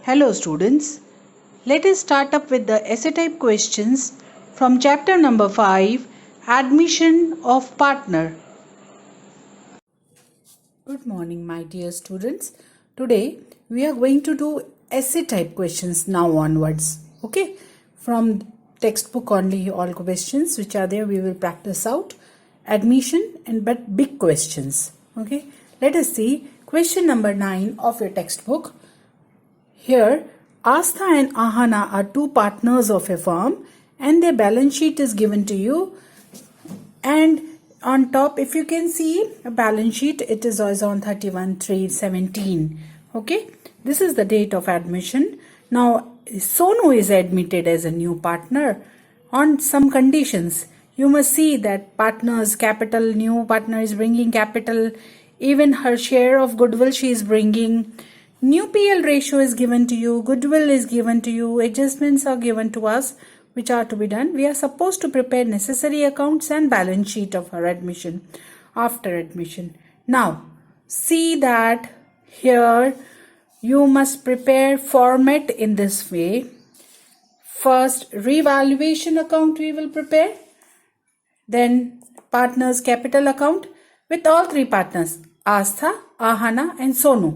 Hello students, let us start up with the essay type questions from chapter number 5, Admission of Partner. Good morning my dear students. Today we are going to do essay type questions now onwards. Okay, from textbook only all questions which are there we will practice out. Admission and but big questions. Okay, let us see question number 9 of your textbook. Here, Astha and Ahana are two partners of a firm and their balance sheet is given to you. And on top, if you can see a balance sheet, it is on 31/3/17. Okay, this is the date of admission. Now, Sonu is admitted as a new partner on some conditions. You must see that partner's capital, new partner is bringing capital, even her share of goodwill she is bringing. New PL ratio is given to you, goodwill is given to you, adjustments are given to us which are to be done. We are supposed to prepare necessary accounts and balance sheet of our admission, after admission. Now, see that here you must prepare format in this way. First, revaluation account we will prepare. Then, partners capital account with all three partners, Astha, Ahana and Sonu.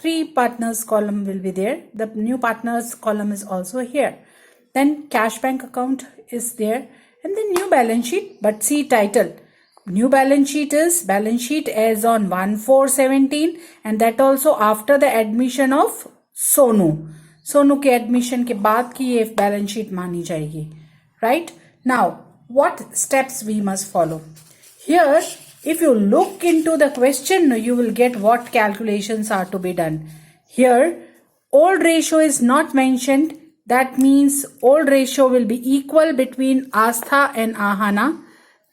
3 partners column will be there. The new partners column is also here. Then cash bank account is there. And then new balance sheet. But see title. New balance sheet is balance sheet as on 1/4/17. And that also after the admission of Sonu. Sonu के admission के बाद की ये balance sheet मानी जाएगी. Right? Now, what steps we must follow? Here, if you look into the question, you will get what calculations are to be done. Here, old ratio is not mentioned. That means old ratio will be equal between Astha and Ahana.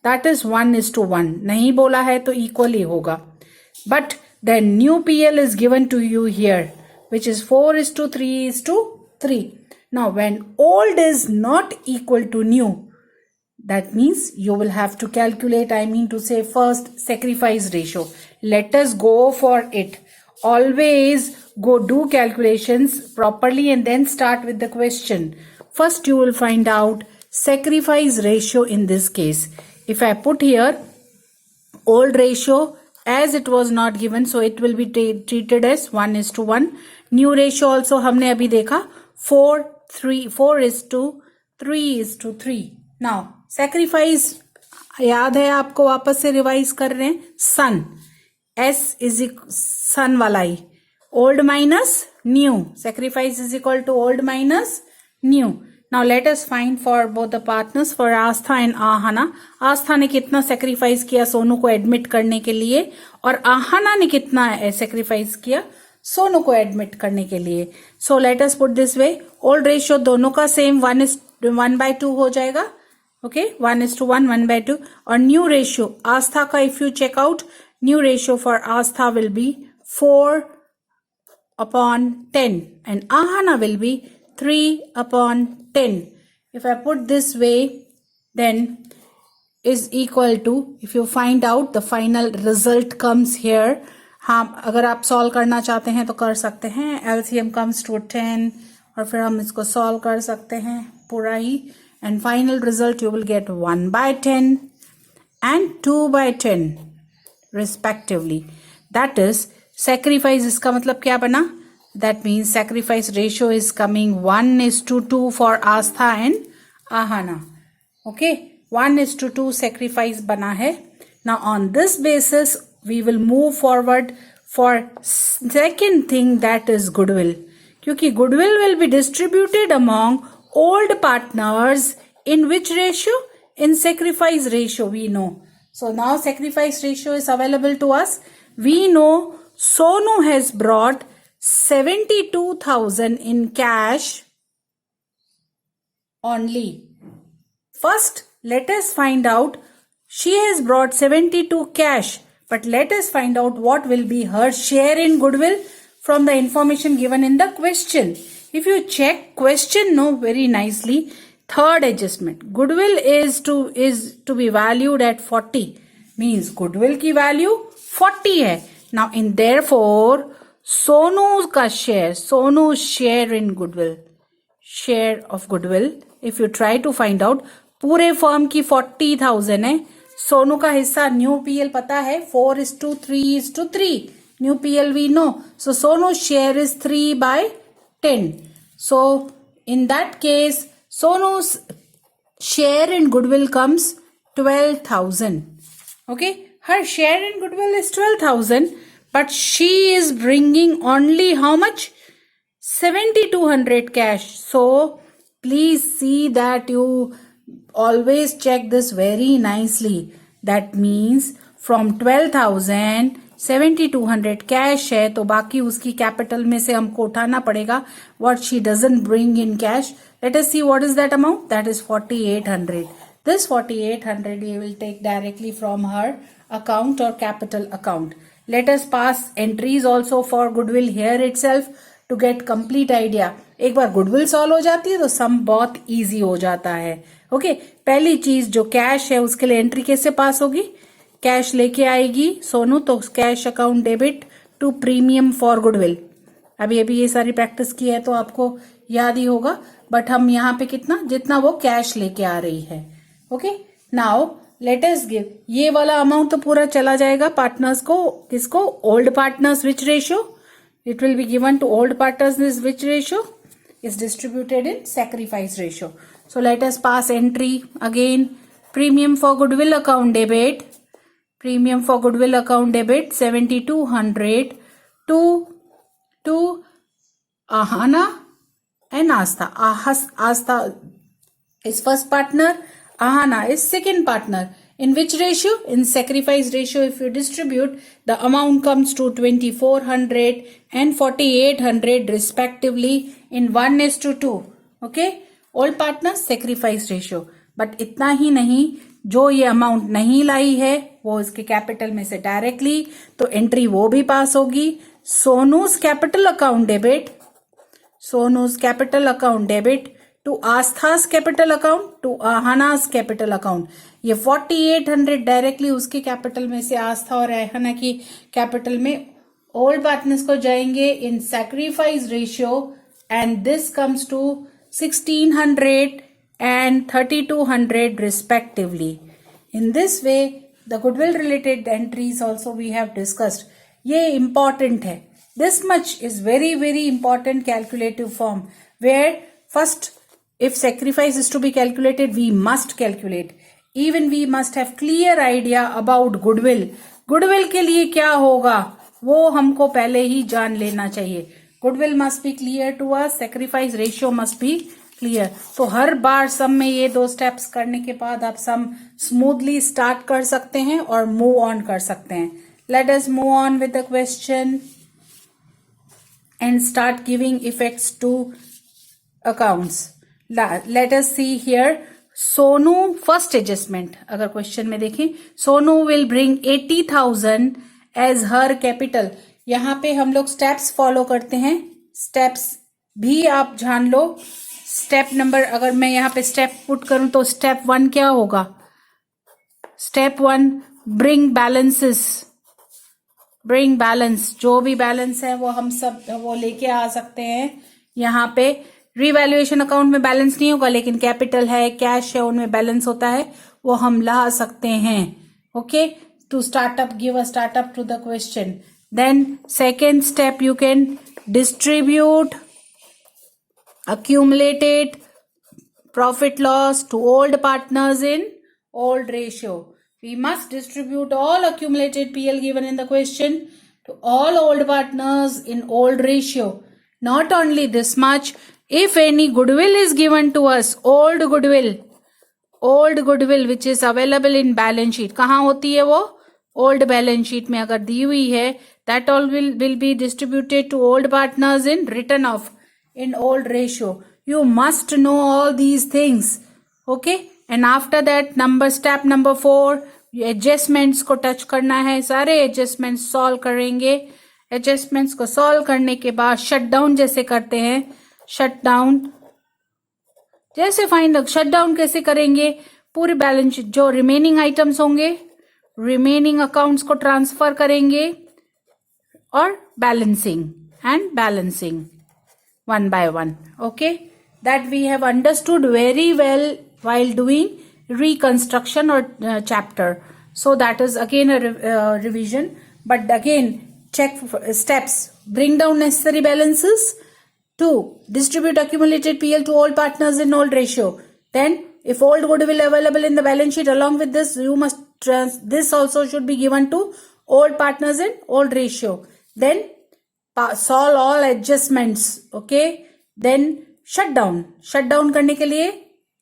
That is 1:1. नहीं बोला है तो equal ही होगा. But the new PL is given to you here, which is 4:3:3. Now, when old is not equal to new, that means you will have to calculate, first sacrifice ratio. Let us go for it. Always go do calculations properly and then start with the question. First you will find out sacrifice ratio in this case. If I put here old ratio as it was not given, so it will be treated as 1:1. New ratio also हमने अभी देखा 4:3. Now, sacrifice याद है आपको, वापस से revise कर रहे हैं. सन S is सन वाला ही, old minus new. Sacrifice is equal to old minus new. Now let us find for both the partners, for Astha and Ahana. Astha ने कितना sacrifice किया सोनू को admit करने के लिए, और Ahana ने कितना sacrifice किया सोनू को admit करने के लिए. So let us put this way. Old ratio दोनों का same 1:2 हो जाएगा. Okay, 1:1, 1/2. और new ratio, Astha का if you check out, new ratio for Astha will be 4/10 and Ahana will be 3/10. If I put this way, then is equal to, if you find out the final result comes here. हाँ, अगर आप solve करना चाहते हैं तो कर सकते हैं. LCM comes to 10 और फिर हम इसको solve कर सकते हैं पूरा ही. And final result you will get 1/10 and 2/10 respectively. That is sacrifice. इसका मतलब क्या बना? That means sacrifice ratio is coming 1:2 for Astha and Ahana. Okay, 1:2 sacrifice बना है. Now on this basis we will move forward for second thing, that is goodwill. क्योंकि goodwill will be distributed among old partners in which ratio? In sacrifice ratio, we know. So now sacrifice ratio is available to us. We know Sonu has brought 72,000 in cash only. First, let us find out, she has brought 72 cash, but let us find out what will be her share in goodwill from the information given in the question. If you check question, know very nicely, third adjustment, goodwill is to be valued at 40. Means goodwill की value 40 है. Now in therefore Sonu का share, Sonu share in goodwill, share of goodwill if you try to find out, पूरे firm की 40,000 है, सोनू का हिस्सा new PL पता है 4:3:3, new PL we know, so Sonu share is 3/10. So in that case Sonu's share in goodwill comes 12,000. Okay, her share in goodwill is 12,000, but she is bringing only how much? 7,200 cash. So please see that you always check this very nicely. That means from 12,000 7,200 cash है, तो बाकी उसकी capital में से हमको उठाना पड़ेगा what she doesn't bring in cash. Let us see what is that amount. That is 4,800. This 4,800 we will take directly from her account or capital account. Let us pass entries also for goodwill here itself to get complete idea. एक बार goodwill solve हो जाती है तो सम बहुत easy हो जाता है. Okay, पहली चीज जो कैश है उसके लिए एंट्री कैसे पास होगी? कैश लेके आएगी सोनू, तो cash account debit to premium for goodwill. अभी ये सारी प्रैक्टिस की है तो आपको याद ही होगा, बट हम यहाँ पे कितना, जितना वो कैश लेके आ रही है. Okay, now let us give, ये वाला अमाउंट तो पूरा चला जाएगा पार्टनर्स को. किसको? Old partners. Which ratio? It will be given to old partners. Which ratio is distributed in sacrifice ratio. So let us pass entry again. Premium for goodwill account debit. Premium for goodwill account debit 7,200 to Ahana and Astha. Astha is first partner. Ahana is second partner. In which ratio? In sacrifice ratio. If you distribute, the amount comes to 2,400 and 4,800 respectively in 1:2. Okay, all partners sacrifice ratio. But इतना ही नहीं, जो ये amount नहीं लाई है वो इसके capital में से डायरेक्टली, तो एंट्री वो भी पास होगी. Sonu's capital account debit, Sonu's capital account debit to Aastha's capital account to Aahana's capital account. ये 4,800 डायरेक्टली उसके कैपिटल में से आस्था और आहाना की कैपिटल में ओल्ड पार्टनर्स को जाएंगे in sacrifice ratio, and this comes to 1,600 and 3,200 respectively. In this way, the goodwill related entries also we have discussed. ये important है. This much is very very important calculative form, where first if sacrifice is to be calculated, we must calculate. Even we must have clear idea about goodwill. Goodwill के लिए क्या होगा वो हमको पहले ही जान लेना चाहिए. Goodwill must be clear to us. Sacrifice ratio must be clear. तो हर बार सम में ये 2 स्टेप्स करने के बाद आप सम स्मूथली स्टार्ट कर सकते हैं और मूव ऑन कर सकते हैं. Let us move on with the question and start giving effects to accounts. Let us see here Sonu first adjustment. अगर क्वेश्चन में देखें, Sonu will bring 80,000 as her capital. यहाँ पे हम लोग स्टेप्स फॉलो करते हैं. स्टेप्स भी आप जान लो. स्टेप नंबर, अगर मैं यहाँ पे स्टेप पुट करूं तो स्टेप 1 क्या होगा? Step 1 bring balances. Bring balance, जो भी बैलेंस है वो हम सब वो लेके आ सकते हैं. यहाँ पे रिवैल्यूएशन अकाउंट में बैलेंस नहीं होगा, लेकिन कैपिटल है, कैश है, उनमें बैलेंस होता है, वो हम ला सकते हैं. Okay, to startup, give a startup to the question. Then second step, you can distribute accumulated profit loss to old partners in old ratio. We must distribute all accumulated PL given in the question to all old partners in old ratio. Not only this much, if any goodwill is given to us, old goodwill which is available in balance sheet, कहाँ होती है वो? old balance sheet में अगर दी हुई है, that all will be distributed to old partners in written off in old ratio. You must know all these things. Okay, and after that step number 4, adjustments को touch करना है. सारे adjustments solve करेंगे. adjustments को solve करने के बाद shutdown जैसे करते हैं, shutdown जैसे फाइंड, shutdown कैसे करेंगे? पूरे बैलेंस शीट जो रिमेनिंग आइटम्स होंगे, रिमेनिंग अकाउंट्स को ट्रांसफर करेंगे or balancing and balancing one by one. Okay, that we have understood very well while doing reconstruction or chapter. So that is again a revision, but again check steps. Bring down necessary balances. 2. Distribute accumulated PL to all partners in old ratio. Then if old goodwill available in the balance sheet, along with this you must this also should be given to old partners in old ratio. Then solve all adjustments. Okay, then shut down करने के लिए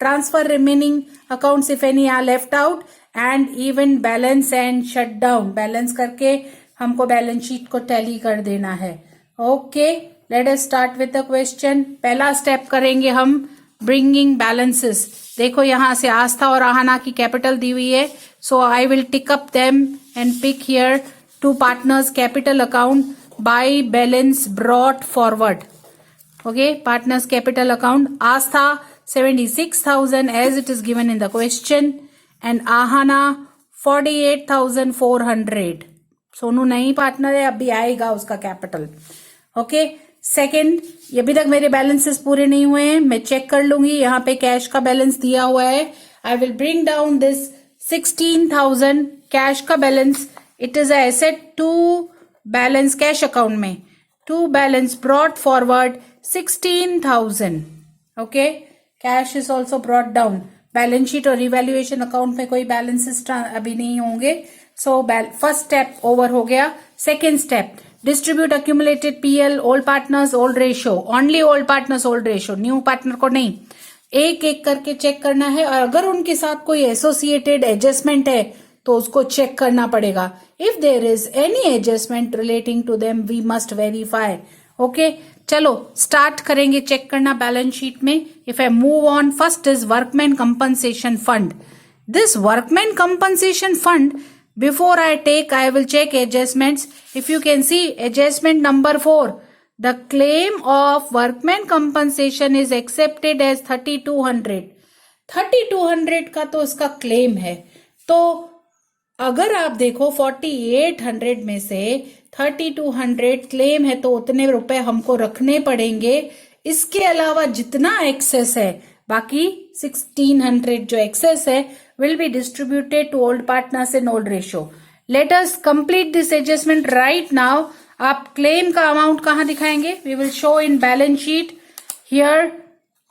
transfer remaining accounts if any are left out, and even balance and shut down. balance करके हमको balance sheet को tally कर देना है. Okay, let us start with the question. पहला step करेंगे हम bringing balances. देखो यहाँ से आस्था और आहना की कैपिटल दी हुई है, so I will tick up them and pick here two partners capital account by balance brought forward. Okay, partners capital account. Astha 76,000 as it is given in the question, and Ahana 48,400. Sonu नहीं partner है, अभी आएगा उसका capital. Okay, second, ये अभी तक मेरे balances पूरे नहीं हुए हैं, मैं चेक कर लूंगी. यहाँ पे कैश का बैलेंस दिया हुआ है. I will bring down this 16,000 cash का balance. It is a asset to balance cash account में, to balance brought forward 16,000. Okay, cash is also brought down. Balance sheet और रिवैल्यूएशन अकाउंट में कोई balances अभी नहीं होंगे. सो फर्स्ट स्टेप ओवर हो गया. Second step, distribute accumulated PL old partners old ratio. Only old partners old ratio, new partner को नहीं. एक एक करके चेक करना है, और अगर उनके साथ कोई एसोसिएटेड एडजस्टमेंट है तो उसको चेक करना पड़ेगा. If there is any adjustment relating to them we must verify. Okay, चलो स्टार्ट करेंगे चेक करना बैलेंस शीट में. If I move on, first is workman compensation fund. This workman compensation fund, before I take, I will check adjustments. If you can see adjustment number 4, the claim of workman compensation is accepted as 3,200. 3,200 का तो इसका claim है. तो अगर आप देखो 4,800 में से 3,200 क्लेम है, तो उतने रुपए हमको रखने पड़ेंगे. इसके अलावा जितना एक्सेस है, बाकी 1,600 जो एक्सेस है will be distributed to old partners in old ratio. Let us complete this adjustment right now. आप claim का amount कहाँ दिखाएंगे? We will show in balance sheet. Here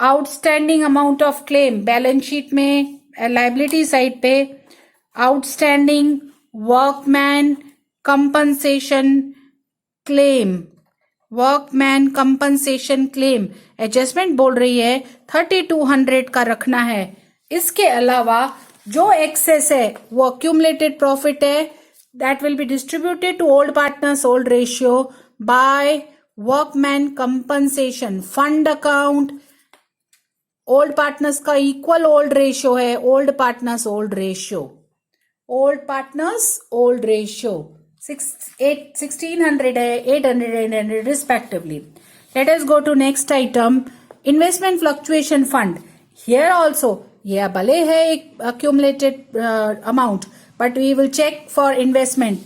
outstanding amount of claim balance sheet में liability side पे outstanding workman compensation claim, workman compensation claim adjustment बोल रही है 3,200 का रखना है. इसके अलावा जो एक्सेस है वो अक्यूमुलेटेड प्रॉफिट है, that will be distributed to old partners old ratio by workman compensation fund account. Old partners का इक्वल ओल्ड रेशियो है, old partners old ratio, old partners old ratio 1,600 है, 800 and 800 respectively. Let us go to next item, investment fluctuation fund. Here also ये भले है एक accumulated amount, but we will check for investment.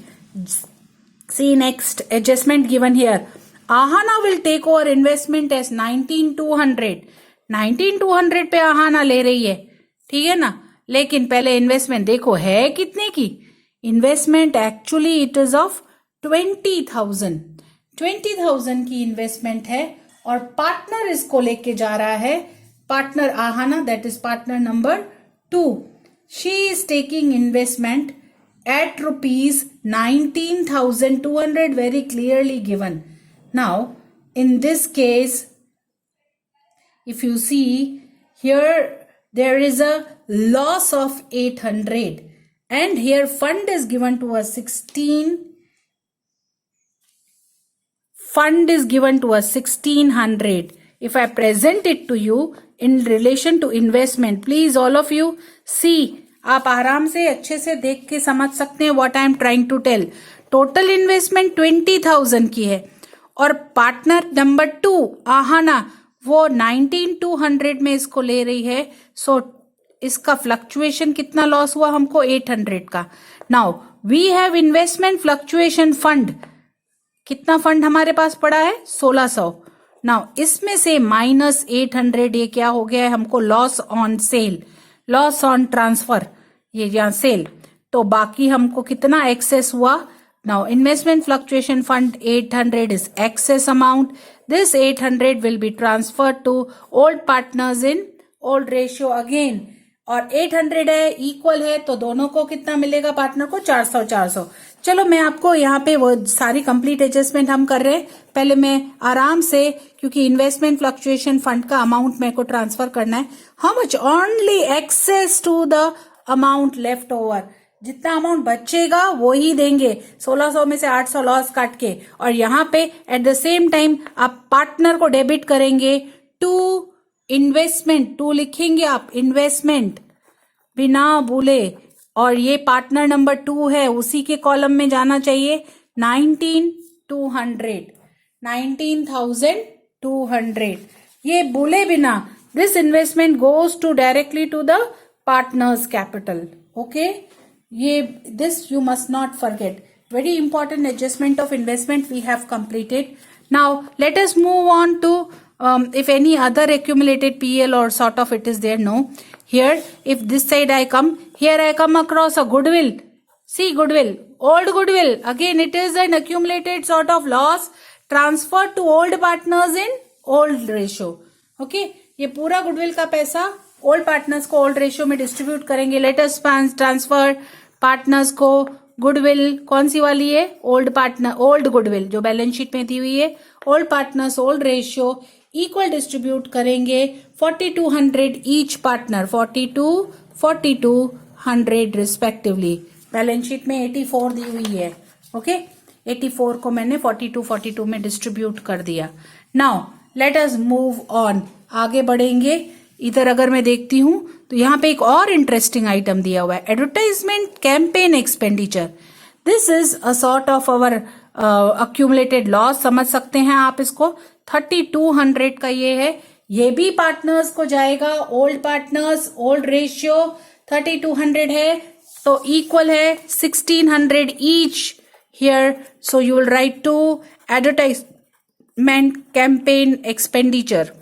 See next adjustment given here. Ahana will take over investment as 19,200. 19,200 पे Ahana ले रही है, ठीक है ना. लेकिन पहले इन्वेस्टमेंट देखो है कितने की. Investment actually it is of 20,000. 20,000 की इन्वेस्टमेंट है, और पार्टनर इसको लेके जा रहा है, partner Aahana, that is partner number 2. She is taking investment at ₹19,200 very clearly given. Now in this case, if you see here, there is a loss of 800, and here fund is given to us 16. Fund is given to us 1,600. If I present it to you in relation to investment, please all of you see, आप आराम से अच्छे से देख के समझ सकते हैं what I am trying to tell. Total investment 20,000 की है, और पार्टनर नंबर 2 आहाना वो 19,200 में इसको ले रही है. सो इसका फ्लक्चुएशन कितना लॉस हुआ हमको? 800 का. Now we have investment fluctuation fund. कितना फंड हमारे पास पड़ा है 1600। नाउ इसमें से -800 ये क्या हो गया है हमको loss on sale, loss on transfer, ये यहाँ सेल, तो बाकी हमको कितना एक्सेस हुआ। Now investment fluctuation fund 800 is excess amount, this 800 will be transferred to old partners in old ratio again, और 800 है इक्वल है तो दोनों को कितना मिलेगा पार्टनर को 400 400। चलो मैं आपको यहाँ पे वो सारी कंप्लीट एडजस्टमेंट हम कर रहे हैं, पहले मैं आराम से, क्योंकि इन्वेस्टमेंट फ्लक्चुएशन फंड का अमाउंट मेरे को ट्रांसफर करना है। How much only excess to the amount left over, जितना अमाउंट बचेगा वो ही देंगे, 1600 में से 800 लॉस काट के, और यहाँ पे एट द सेम टाइम आप पार्टनर को डेबिट करेंगे टू इन्वेस्टमेंट, टू लिखेंगे आप इन्वेस्टमेंट बिना भूले, और ये पार्टनर नंबर 2 है उसी के कॉलम में जाना चाहिए 19,200 ये भूले बिना, this investment goes to directly to the partners capital. Okay, ये this you must not forget, very important adjustment of investment we have completed. Now let us move on to if any other accumulated PL or sort of it is there. No, here if this side I come, here I come across a goodwill. See goodwill, old goodwill, again it is an accumulated sort of loss transferred to old partners in old ratio. Okay, ये पूरा goodwill का पैसा old partners को old ratio में distribute करेंगे। Let us transfer partners को goodwill कौन सी वाली है, ओल्ड पार्टनर, ओल्ड गुडविल जो बैलेंस शीट में दी हुई है, old partners old ratio equal distribute करेंगे 4200 each partner, 4200 respectively. Balance sheet में 84 दी हुई है। ओके, 84 को मैंने 42 में डिस्ट्रीब्यूट कर दिया। Now let us move on, आगे बढ़ेंगे। इधर अगर मैं देखती हूं तो यहाँ पे एक और इंटरेस्टिंग आइटम दिया हुआ है, advertisement campaign expenditure. This is a sort of our accumulated loss, समझ सकते हैं आप इसको। 3200 का ये है, ये भी पार्टनर्स को जाएगा, ओल्ड पार्टनर्स ओल्ड रेशियो 3200 है तो इक्वल है 1600 each here, so you will write to advertisement campaign expenditure.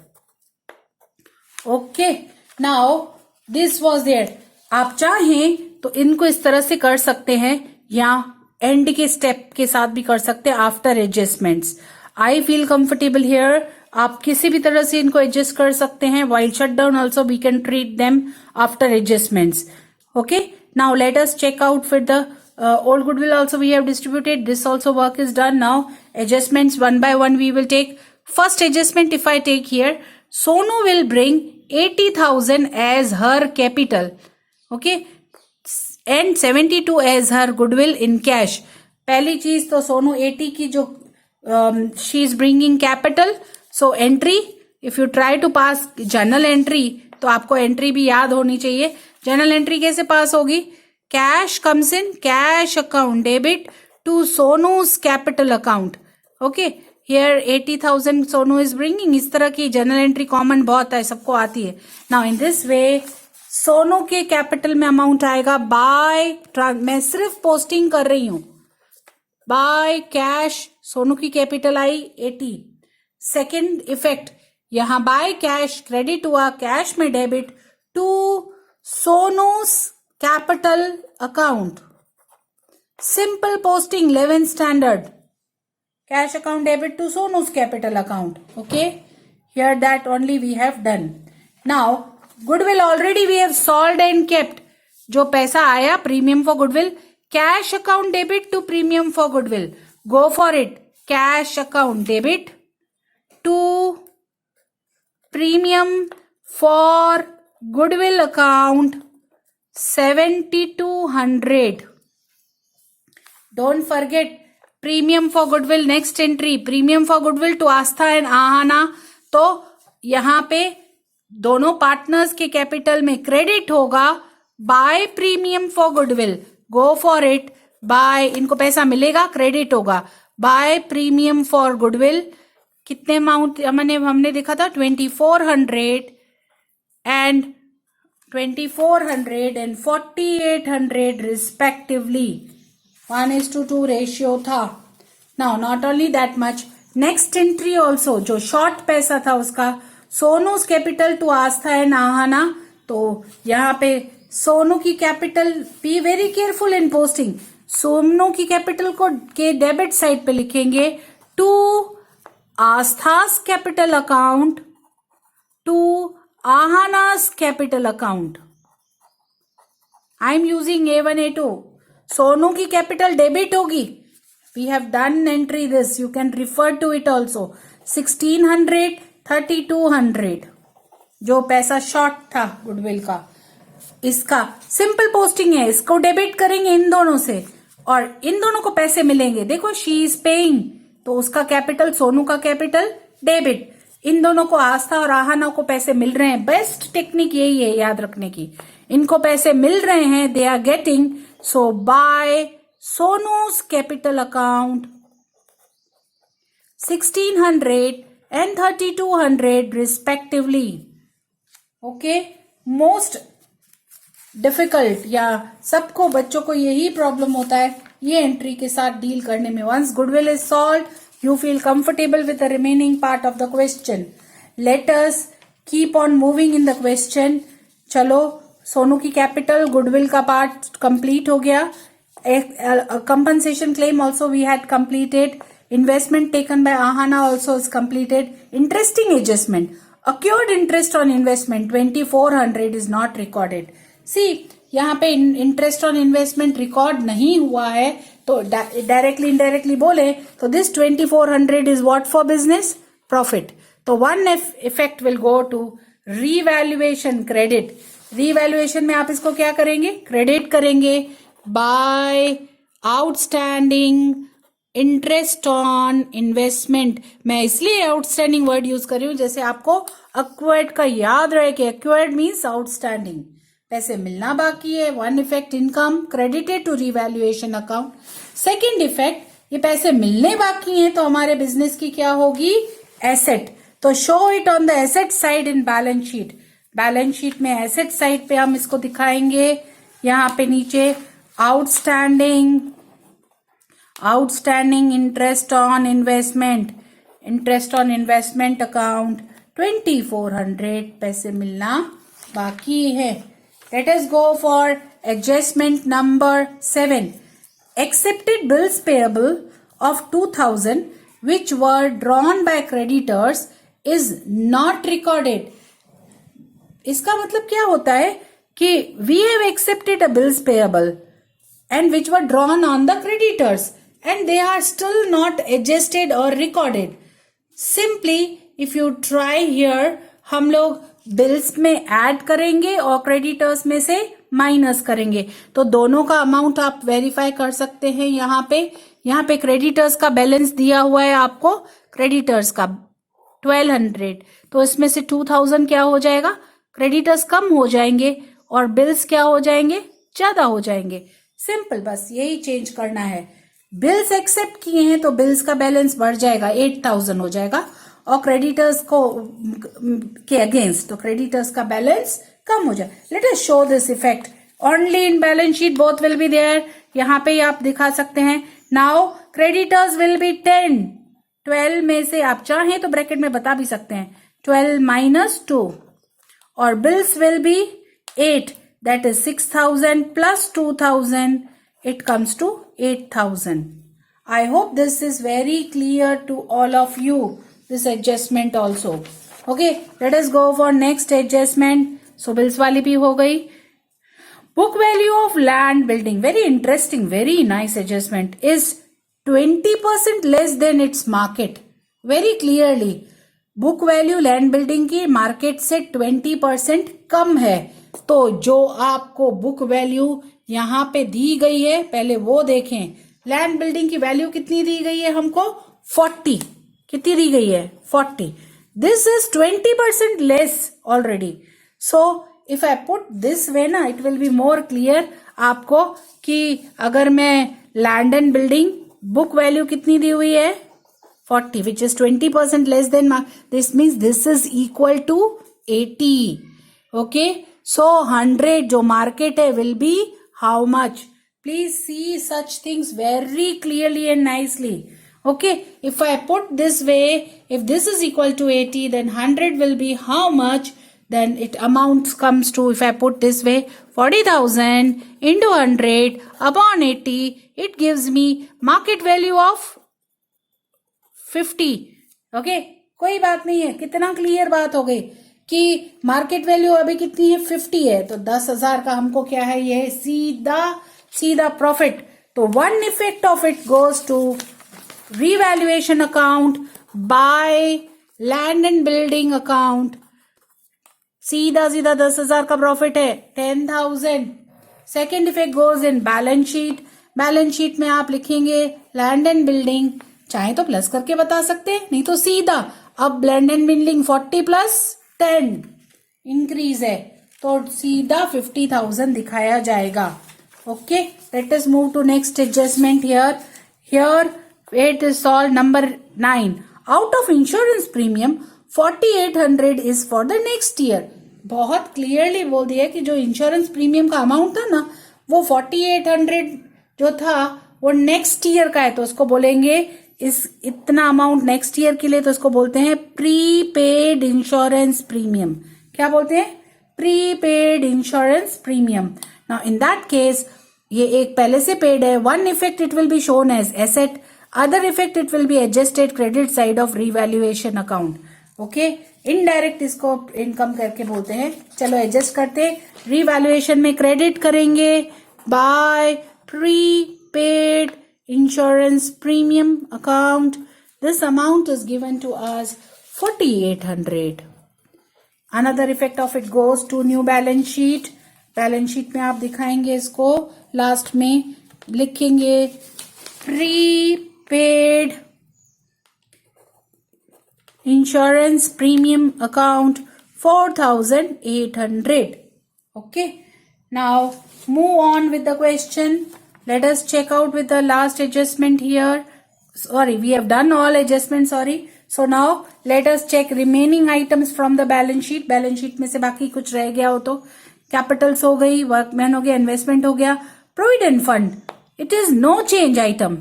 Okay, now this was there. आप चाहें तो इनको इस तरह से कर सकते हैं या एंड के स्टेप के साथ भी कर सकते हैं after adjustments. I feel comfortable here, आप किसी भी तरह से इनको एडजस्ट कर सकते हैं। While shut down also we can treat them after adjustments. Okay, now let us check out फिर the old goodwill also we have distributed, this also work is done. Now adjustments one by one we will take. First adjustment if I take here, Sonu will bring 80,000 as her capital, okay, and 72 as her goodwill in cash. पहली चीज तो सोनू 80 की जो she is bringing capital, so entry if you try to pass journal entry तो आपको entry भी याद होनी चाहिए। जर्नल एंट्री कैसे पास होगी, cash comes in cash account debit to Sonu's capital account. Okay, here 80,000 Sonu is bringing, इस तरह की जर्नल एंट्री कॉमन बहुत है, सबको आती है। Now in this way Sonu के कैपिटल में अमाउंट आएगा बाय, मैं सिर्फ पोस्टिंग कर रही हूं, बाय कैश सोनू की कैपिटल आई 80। सेकेंड इफेक्ट, यहां बाय कैश क्रेडिट हुआ, कैश में debit to Sonu's capital account, simple posting 11th standard, cash account debit to Sonu's capital account. Okay, here that only we have done. Now goodwill already we have solved and kept, जो पैसा आया premium for goodwill, cash account debit to premium for goodwill, go for it, cash account debit to premium for goodwill account 7200. Don't forget premium for goodwill, next entry premium for goodwill to Astha and Ahana। तो यहां पे दोनों partners के capital में credit होगा by premium for goodwill, go for it, by, इनको पैसा मिलेगा क्रेडिट होगा बाय प्रीमियम फॉर गुडविल। कितने अमाउंट हमने देखा था 2400 and 2400 and 4800 रिस्पेक्टिवली, 1:2 रेशियो था। Now not only that much, next entry also, जो शॉर्ट पैसा था उसका, Sonu's capital to Aastha and Aahana, तो यहाँ पे सोनू की capital, be very careful in posting, Sonu की कैपिटल को के डेबिट साइड पे लिखेंगे to Aastha's capital account to Aahana's capital account. I am using A1 A2. Sonu की कैपिटल डेबिट होगी. We have done entry this, you can refer to it also. 1600 3200 जो पैसा short था गुडविल का, इसका सिंपल पोस्टिंग है, इसको डेबिट करेंगे इन दोनों से और इन दोनों को पैसे मिलेंगे. देखो शी इज पेइंग, तो उसका कैपिटल, सोनू का कैपिटल डेबिट, इन दोनों को आस्था और आहाना को पैसे मिल रहे हैं. बेस्ट टेक्निक यही है याद रखने की, इनको पैसे मिल रहे हैं, they are getting, so by Sonu's capital account 1600 and 3200 respectively. Okay, most difficult या सबको बच्चों को यही प्रॉब्लम होता है ये एंट्री के साथ डील करने में. Once goodwill is solve, you feel comfortable with the remaining part of the question. Let us keep on moving in the question. चलो, सोनू की कैपिटल, गुडविल का पार्ट कंप्लीट हो गया. Compensation claim also we had completed. Investment taken by Ahana also is completed. Interesting adjustment. Accrued interest on investment 2400 is not recorded. See, यहाँ पे interest on investment record नहीं हुआ है, तो directly indirectly बोले तो this 2400 is what for business profit. तो one effect will go to revaluation credit. Revaluation में आप इसको क्या करेंगे, क्रेडिट करेंगे by outstanding interest on investment. मैं इसलिए आउटस्टैंडिंग वर्ड यूज कर रही हूं जैसे आपको एक्वायर्ड का याद रहे कि एक्वायर्ड मीन्स आउटस्टैंडिंग, पैसे मिलना बाकी है. One effect income credited to revaluation account. Second effect, ये पैसे मिलने बाकी हैं तो हमारे बिजनेस की क्या होगी, एसेट. तो show it on the asset side in balance sheet. Balance sheet में एसेट साइड पे हम इसको दिखाएंगे. यहाँ पे नीचे outstanding interest on investment, interest on investment account 2400 पैसे मिलना बाकी है. Let us go for adjustment number 7. Accepted bills payable of 2000 which were drawn by creditors is not recorded. इसका मतलब क्या होता है कि we have accepted a bills payable and which were drawn on the creditors and they are still not adjusted or recorded. Simply if you try here, हम लोग bills में add करेंगे और क्रेडिटर्स में से माइनस करेंगे, तो दोनों का अमाउंट आप वेरीफाई कर सकते हैं. यहाँ पे क्रेडिटर्स का बैलेंस दिया हुआ है आपको, क्रेडिटर्स का 1200, तो इसमें से 2000 क्या हो जाएगा, क्रेडिटर्स कम हो जाएंगे और बिल्स क्या हो जाएंगे, ज्यादा हो जाएंगे. सिंपल, बस यही चेंज करना है. बिल्स एक्सेप्ट किए हैं तो बिल्स का बैलेंस बढ़ जाएगा, 8000 हो जाएगा, और क्रेडिटर्स को के अगेंस्ट तो क्रेडिटर्स का बैलेंस कम हो जाए. Let us show this effect only in balance sheet, both will be there. यहाँ पे आप दिखा सकते हैं. नाउ क्रेडिटर्स विल बी 10, 12 में से आप चाहें तो ब्रैकेट में बता भी सकते हैं 12 माइनस 2, और bills will be 8, that is 6000 plus 2000, it comes to 8000. I hope this is very clear to all of you, this adjustment also. Okay, let us go for next adjustment. So bills वाली भी हो गई. Book value of land building, very interesting, very nice adjustment, is 20% less than its market. Very clearly, book value land building की market से 20% कम है. तो जो आपको book value यहाँ पे दी गई है, पहले वो देखें. लैंड बिल्डिंग की वैल्यू कितनी दी गई है हमको, 40. कितनी दी गई है, 40. This is 20% less already. So if I put this way ना, it will be more clear आपको कि अगर मैं land and building book value कितनी दी हुई है, 40, which is 20% less than, this means this is equal to 80. Okay, so 100 जो मार्केट है will be how much. Please see such things very clearly and nicely. Okay, if I put this way, if this is equal to 80, then 100 will be how much? Then it amounts comes to, if I put this way, 40,000 into 100 upon 80, it gives me market value of 50. Okay, कोई बात नहीं है, कितना clear बात हो गई कि market value अभी कितनी है, 50 है, तो 10,000 का हमको क्या है, ये सीधा प्रॉफिट. तो one effect of it goes to revaluation account by land and building account. सीधा 10,000 का प्रॉफिट है, 10,000. Second effect goes in balance sheet. Balance sheet में आप लिखेंगे लैंड एंड बिल्डिंग, चाहे तो प्लस करके बता सकते हैं, नहीं तो सीधा. अब land and building 40 plus 10 increase है, तो सीधा 50,000 दिखाया जाएगा. Okay, let us move to next adjustment. Here it is solved. Number 9. Out of insurance premium 4,800 is for the next year. बहुत क्लियरली बोल दिया कि जो इंश्योरेंस प्रीमियम का अमाउंट था ना, वो 4,800 जो था वो नेक्स्ट ईयर का है, तो उसको बोलेंगे इतना अमाउंट नेक्स्ट ईयर के लिए, तो उसको बोलते हैं प्रीपेड इंश्योरेंस प्रीमियम. क्या बोलते हैं? Prepaid insurance premium. Now in that case ये एक पहले से पेड है. One effect it will be shown as asset, other effect it will be adjusted credit side of revaluation account. okay, indirect इसको income करके बोलते हैं. चलो एडजस्ट करते. रिवैल्यूएशन में क्रेडिट करेंगे by prepaid insurance premium account. This amount is given to us 4,800. Another effect of it goes to new balance sheet. Balance sheet में आप दिखाएंगे इसको, लास्ट में लिखेंगे prepaid insurance premium account 4,800. okay, now move on with the question. Let us check out with the last adjustment here. Sorry, we have done all adjustments. Sorry. So now let us check remaining items from the balance sheet. balance sheet में से बाकी कुछ रह गया हो तो Capitals हो गई, वर्कमैन हो गया, इन्वेस्टमेंट हो गया, provident fund it is no change item,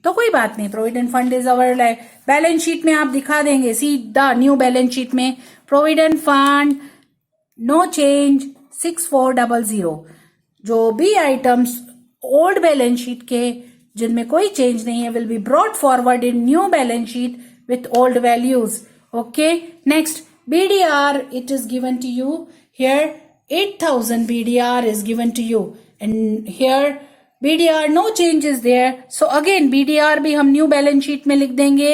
तो कोई बात नहीं. Provident fund is our life. Balance sheet में आप दिखा देंगे सीधा न्यू बैलेंस शीट में प्रोविडेंट फंड नो चेंज 6400. जो भी आइटम्स ओल्ड बैलेंस शीट के जिनमें कोई चेंज नहीं है will be brought forward in new balance sheet with old values. Okay, next BDR, it is given to you here. 8,000 BDR is given to you, and here BDR no change is there. So again BDR भी हम new balance sheet में लिख देंगे.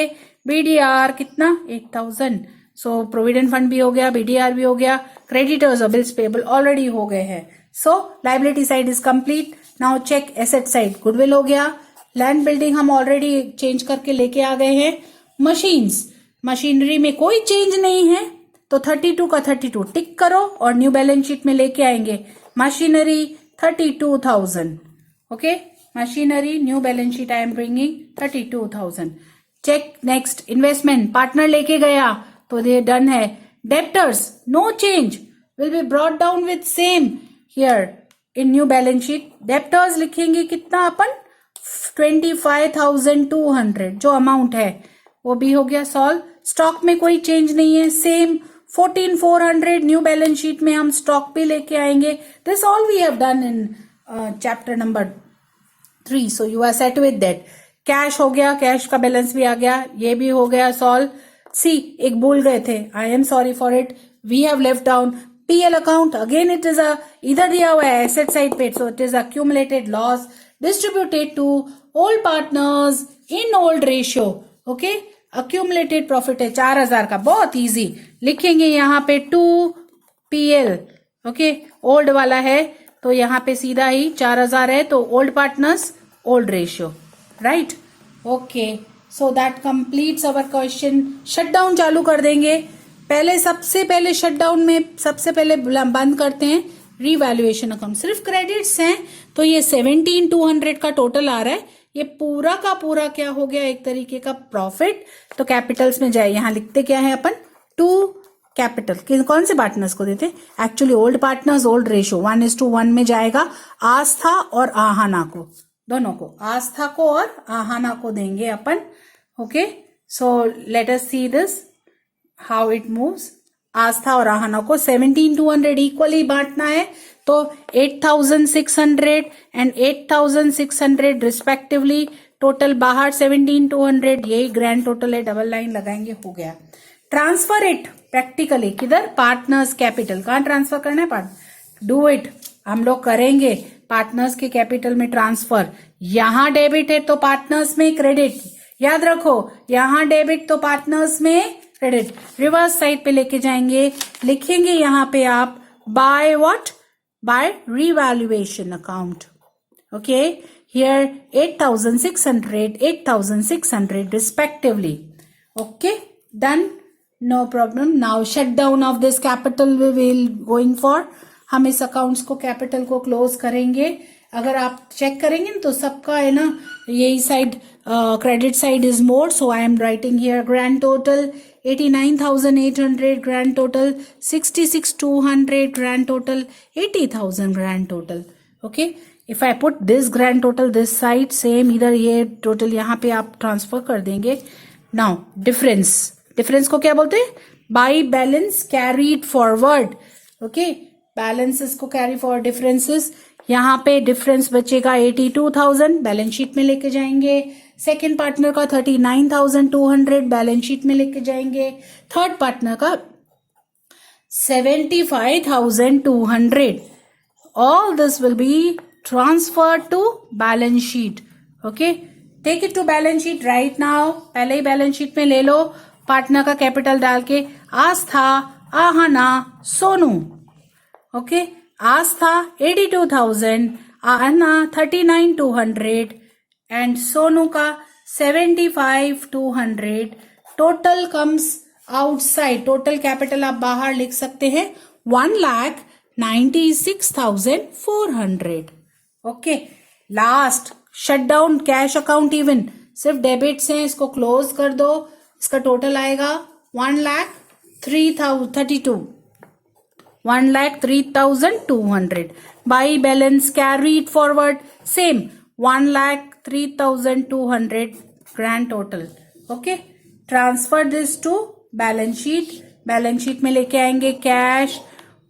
BDR कितना? 8,000. So provident fund भी हो गया, BDR भी हो गया, क्रेडिटर्स और बिल्स पेबल ऑलरेडी हो गए हैं. So liability side is complete. Now check asset side. Goodwill हो गया, लैंड बिल्डिंग हम ऑलरेडी चेंज करके लेके आ गए हैं. मशीनरी में कोई चेंज नहीं है, तो 32 का 32 टिक करो और न्यू बैलेंस शीट में लेके आएंगे. Machinery 32,000. Okay, machinery new balance sheet I am bringing 32,000. Check next. Investment partner लेके गया तो ये डन है. Debtors no change, will be brought down with same here in new balance sheet. Debtors लिखेंगे कितना अपन? 25,200 जो अमाउंट है वो भी हो गया सॉल्व. स्टॉक में कोई चेंज नहीं है, सेम 14,400 न्यू बैलेंस शीट में हम स्टॉक भी लेके आएंगे. This all we have done in chapter number 3. So you are set with that. Cash हो गया, कैश का बैलेंस भी आ गया, ये भी हो गया सॉल्व. सी, एक भूल गए थे, I am sorry for it, we have left down PL account. Again it is इधर दिया हुआ है एसेट साइड पे, so it is accumulated loss distributed to old partners in old ratio. Okay, accumulated profit है 4,000 का, बहुत easy. लिखेंगे यहाँ पे 2PL. ओके, ओल्ड वाला है तो यहाँ पे सीधा ही 4,000 है, तो old partners old ratio, right. Okay, so that completes our question. Shutdown चालू कर देंगे. सबसे पहले शटडाउन में सबसे पहले बंद करते हैं रीवैल्यूएशन अकाउंट. सिर्फ क्रेडिट्स हैं तो ये 17,200 का टोटल आ रहा है. ये पूरा का पूरा क्या हो गया, एक तरीके का प्रॉफिट. तो कैपिटल्स में जाए, यहां लिखते क्या है अपन? 2 कैपिटल. कौन से पार्टनर्स को देते? Actually old partners old ratio 1:1 में जाएगा आस्था और आहाना को. दोनों को, आस्था को और आहाना को देंगे अपन. Okay, so let us see this how it moves. Aastha और आहाना को 17,200 इक्वली बांटना है, तो 8,600 एंड 8,600 रिस्पेक्टिवली. टोटल बाहर 17,200, यही ग्रैंड टोटल है. डबल लाइन लगाएंगे, हो गया. ट्रांसफर इट प्रैक्टिकली किधर? Partners capital. कहाँ ट्रांसफर करना है? डू इट, हम लोग करेंगे पार्टनर्स के कैपिटल में ट्रांसफर. यहां डेबिट है तो पार्टनर्स में क्रेडिट. याद रखो, यहां डेबिट तो पार्टनर्स में क्रेडिट. रिवर्स साइड पे लेके जाएंगे, लिखेंगे यहां पे आप by what? By revaluation account. Okay, here 8,600 respectively. Okay, done, no problem. Now shut down of this capital we will going for. हम इस अकाउंट्स को, कैपिटल को क्लोज करेंगे. अगर आप चेक करेंगे ना तो सबका है ना, यही side credit side is more. So I am writing here grand total 89,800, grand total 66,200, grand total 80,000, grand total. Okay, if I put this grand total this side, same इधर ये टोटल यहाँ पे आप ट्रांसफर कर देंगे. नाउ डिफरेंस, डिफरेंस को क्या बोलते हैं? By balance carried forward. Okay, balances को कैरी फॉर डिफरेंसेस. यहाँ पे डिफरेंस बचेगा 82,000, बैलेंस शीट में लेके जाएंगे. सेकेंड पार्टनर का 39,200 बैलेंस शीट में लेके जाएंगे. थर्ड पार्टनर का 75,200. All this will be transfer to balance sheet. Okay, take it to balance sheet right now. पहले ही बैलेंस शीट में ले लो, पार्टनर का कैपिटल डाल के. आस्था, आहाना, सोनू. ओके, आस्था 82,000, आहाना 39,200 एंड सोनू का 75,200. Total comes outside, total capital आप बाहर लिख सकते हैं 1,96,400. Okay, last shut down cash account. Even सिर्फ डेबिट्स हैं, इसको क्लोज कर दो. इसका टोटल आएगा 1,03,200. By balance carried forward, same 1,03,200, grand total. Okay, transfer this to balance sheet. Balance sheet में लेके आएंगे cash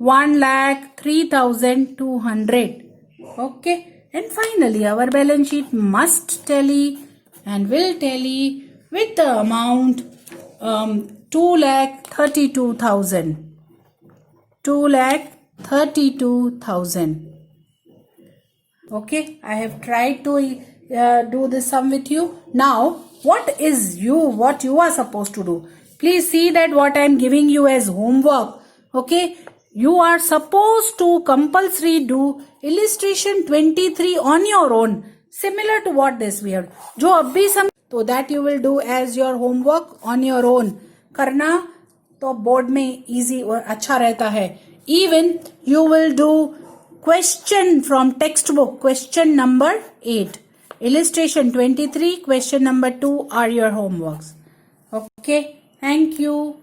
1,03,200. Okay, and finally our balance sheet must tally and will tally with the amount 2,32,000. 2,32,000. Okay, I have tried to do this sum with you. Now, what you are supposed to do? Please see that what I am giving you as homework. Okay, you are supposed to compulsory do illustration 23 on your own, similar to what this we have. जो अभी सम, तो that you will do as your homework on your own. करना तो board में easy और अच्छा रहता है. Even you will do question from textbook, question number 8. Illustration 23, question number 2 are your homeworks. Okay, thank you.